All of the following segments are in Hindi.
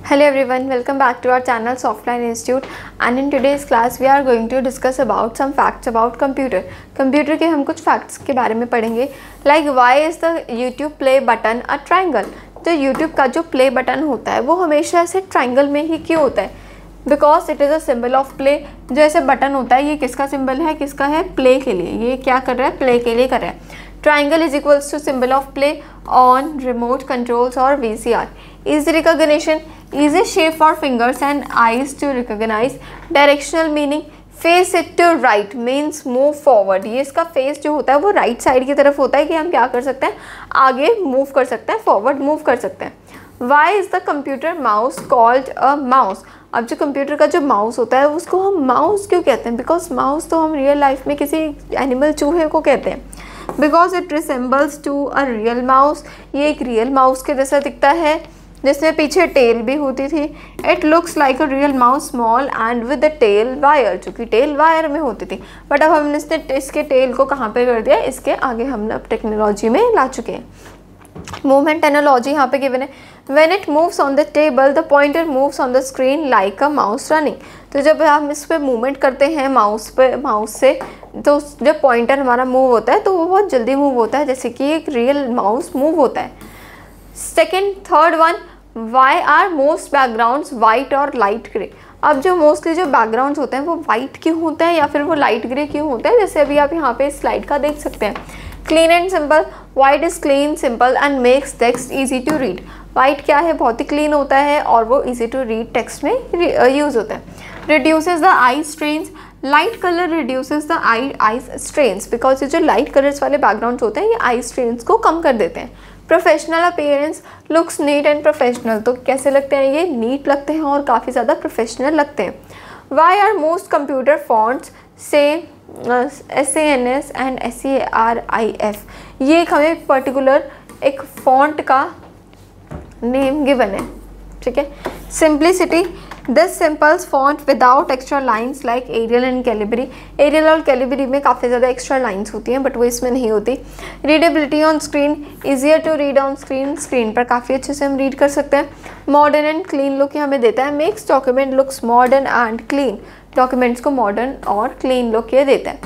Hello everyone, welcome back to our channel Softline Institute, and in today's class we are going to discuss about some facts about computer. Computer के हम कुछ फैक्ट्स के बारे में पढ़ेंगे. Like why is the YouTube play button a triangle. तो यूट्यूब का जो प्ले बटन होता है वो हमेशा ऐसे ट्राइंगल में ही क्यों होता है? Because it is a symbol of play. जो ऐसे बटन होता है ये किसका सिंबल है? किसका है? प्ले के लिए. ये क्या कर रहा है? प्ले के लिए कर रहा है. Triangle is equals to symbol of play on remote controls or VCR. Easy recognition, easy shape for fingers and eyes to recognize. Directional meaning, face it to right means move forward. ये इसका face जो होता है वो right side की तरफ होता है कि हम क्या कर सकते हैं, आगे move कर सकते हैं, forward move कर सकते हैं. Why is the computer mouse called a mouse? अब जो कंप्यूटर का जो माउस होता है उसको हम माउस क्यों कहते हैं? बिकॉज माउस तो हम रियल लाइफ में किसी एनिमल चूहे को कहते हैं. Because it resembles to a real mouse. ये एक रियल माउस के जैसा दिखता है जिसमें पीछे टेल भी होती थी. It looks like a real mouse small and with the tail wire, जो कि टेल वायर में होती थी. बट अब हमने इसके टेल को कहाँ पे कर दिया? इसके आगे हम अब टेक्नोलॉजी में ला चुके हैं. मूवमेंट एनालॉजी यहाँ पे गिवन है. When it moves on the table the pointer moves on the screen like a mouse running. तो जब हम इस पर मूवमेंट करते हैं माउस से, तो जब पॉइंटर हमारा मूव होता है तो वो बहुत जल्दी मूव होता है जैसे कि एक रियल माउस मूव होता है. Third one, why are most backgrounds white और लाइट ग्रे. अब जो मोस्टली जो बैकग्राउंड्स होते हैं वो वाइट क्यों होते हैं या फिर वो लाइट ग्रे क्यों होते हैं? जैसे अभी आप यहाँ पे स्लाइड का देख सकते हैं. Clean and simple. White is clean simple and makes text easy to read. White क्या है? बहुत ही क्लीन होता है और वो ईजी टू रीड टेक्स्ट में यूज़ होता है. Reduces the eye strains. Light colour reduces the eye strains because ये जो लाइट कलर्स वाले बैकग्राउंड होते हैं ये आई स्ट्रेन्स को कम कर देते हैं. Professional appearance. Looks neat and professional. तो कैसे लगते हैं? ये नीट लगते हैं और काफ़ी ज़्यादा प्रोफेशनल लगते हैं. Why are most computer fonts same SANS and SERIF. ये एक हमें पर्टिकुलर एक फॉन्ट का नेम गिवन है. ठीक है. Simplicity. This simples font without extra lines like Arial and Calibri. Arial और कैलिबरी में काफ़ी ज़्यादा एक्स्ट्रा लाइन्स होती हैं बट वो इसमें नहीं होती. Readability on screen. Easier to read on screen. Screen पर काफ़ी अच्छे से हम रीड कर सकते हैं. मॉडर्न एंड क्लीन लुक हमें देता है. Makes document looks modern and clean. Documents को मॉडर्न और क्लीन लुक ये देता है.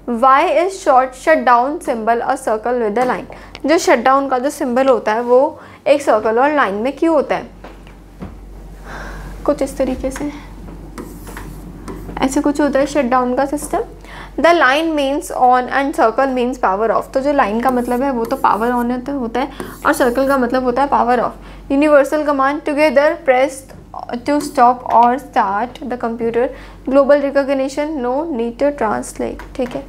Why is short shut down symbol a circle with a line. जो शट डाउन का जो सिंबल होता है वो एक सर्कल और लाइन में क्यों होता है? कुछ इस तरीके से ऐसे कुछ होता है शट डाउन का system. The line means on and circle means power of. तो जो लाइन का मतलब है वो तो पावर ऑन होता है और सर्कल का मतलब होता है power off. Universal command. Together press to stop और start the computer. Global recognition. No need to translate. ठीक है.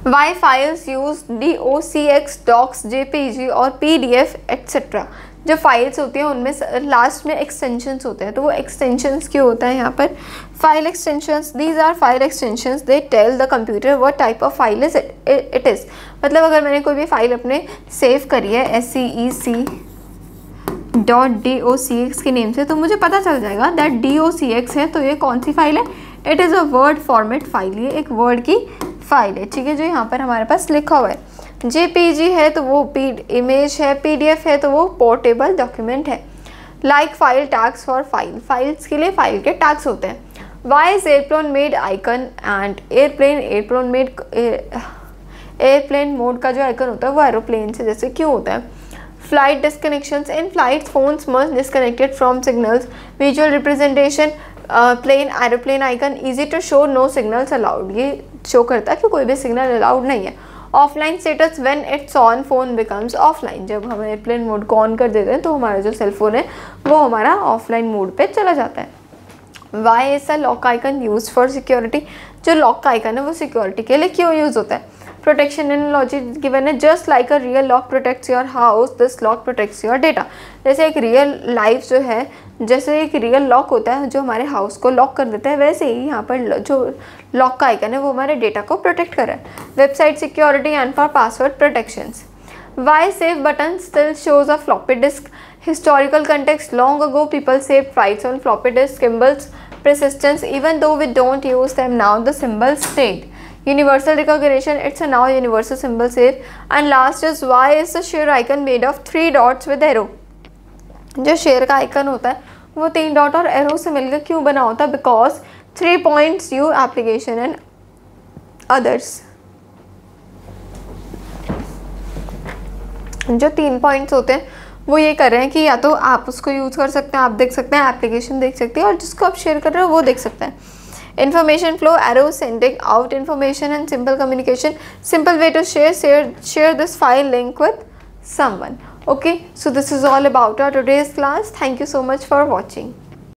Why files use DOCX, docs, JPG और PDF एट्सेट्रा. जो फाइल्स होती हैं उनमें लास्ट में एक्सटेंशंस होते हैं. तो वो एक्सटेंशंस क्यों होता है यहाँ पर? File extensions. These are file extensions. They tell the computer what type of file is it is. मतलब अगर मैंने कोई भी फाइल अपने सेव करी है SEC.docx के नेम से तो मुझे पता चल जाएगा दैट DOCX है. तो ये कौन सी फाइल है? It is a word format file. ये एक वर्ड की फाइल है. ठीक है. जो यहाँ पर हमारे पास लिखा हुआ है. JPG है तो वो इमेज है. PDF है तो वो पोर्टेबल डॉक्यूमेंट है. Like file tags for file. Files के लिए फाइल के टैग्स होते हैं. Why is airplane made icon and airplane mode का जो आइकन होता है वो एरोप्लेन से जैसे क्यों होता है? Flight disconnections. In flight phones must disconnected from signals. Visual representation. Plane aeroplane icon. Easy to show no signals allowed. ये शो करता है कि कोई भी सिग्नल अलाउड नहीं है. Offline status. When it's on phone becomes offline. जब हम एयरप्लेन मोड को ऑन कर देते हैं तो हमारा जो सेल फोन है वो हमारा ऑफलाइन मोड पे चला जाता है. Why is a lock icon use for security. जो लॉक का आइकन है वो सिक्योरिटी के लिए क्यों यूज़ होता है? प्रोटेक्शन एनालॉजी गिवन है. Just like a real lock protects your house this lock protects your data. जैसे एक रियल लाइफ जो है, जैसे एक रियल लॉक होता है जो हमारे हाउस को लॉक कर देता है, वैसे ही यहाँ पर जो लॉक का आइकन है वो हमारे डेटा को प्रोटेक्ट कर रहा है. Website security and for password protections. Why save button still shows a floppy disk. Historical context. Long ago people save files on floppy disk. Symbols persistence. Even though we don't use them now, the symbol stayed. Universal recognition. It's a now universal symbol save. And last is why is the share icon made of 3 dots with arrow. जो शेयर का आइकन होता है वो 3 डॉट और एरो से मिलकर क्यों बना होता? Because 3 points you application and others. जो 3 पॉइंट्स होते हैं वो ये कर रहे हैं कि या तो आप उसको यूज़ कर सकते हैं, आप देख सकते हैं, एप्लीकेशन देख सकते हैं, और जिसको आप शेयर कर रहे हो वो देख सकते हैं। Information flow, arrow sending out information and simple communication. Simple way to share this file link with someone. Okay, so this is all about our today's class. Thank you so much for watching.